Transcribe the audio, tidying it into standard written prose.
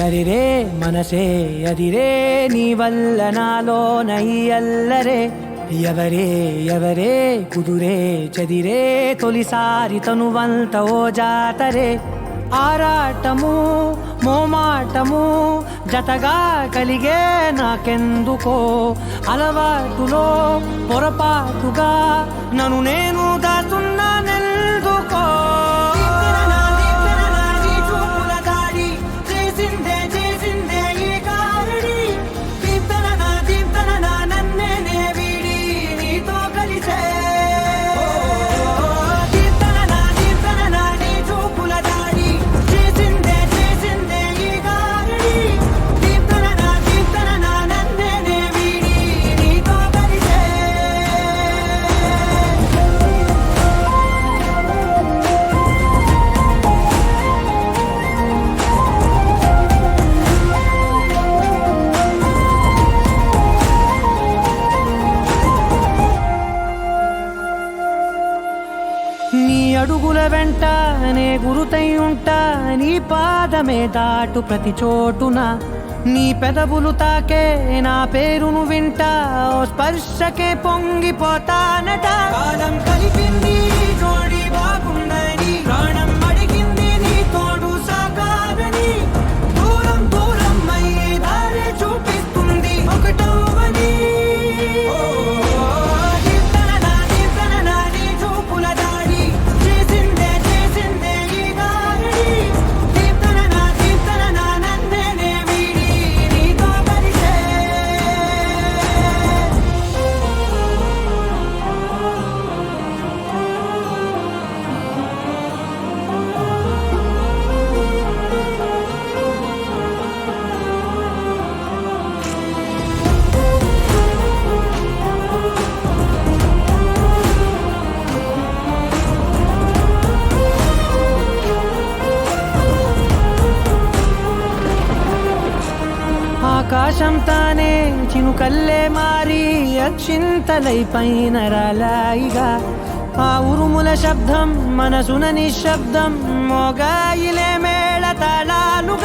అరిరే మనసే అదిరే నీ వల్ల నాలోన ఈ అల్లరే ఎవరే ఎవరే కుదురే చదిరే తొలిసారి తనువంత ఓ జాతరే ఆరాటము మోమాటము జతగా కలిగే నాకెందుకో అలవాటులో పొరపాటుగా నన్ను నేను దాచున్నానెందుకో నీ అడుగుల వెంట నే గురుతై ఉంటా నీ పాదమే దాటు ప్రతి చోటున నీ పెదవులు తాకే నా పేరును వింటా ఓ స్పర్శకే పొంగిపోతానట కాలం కలిపింది జోడి బాగుందని ప్రాణం అడిగింది నీ తోడు సాగాలని దూరం దూరం అయ్యే దారి చూపిస్తుంది ఒకటవని ఆకాశం తానే చినుకల్లే మారి అక్షింతలై పైన రాలాయిగా ఆ ఉరుముల శబ్దం మనసున నిశ్శబ్దం మోగాయిలే మేళ తాళాలుగా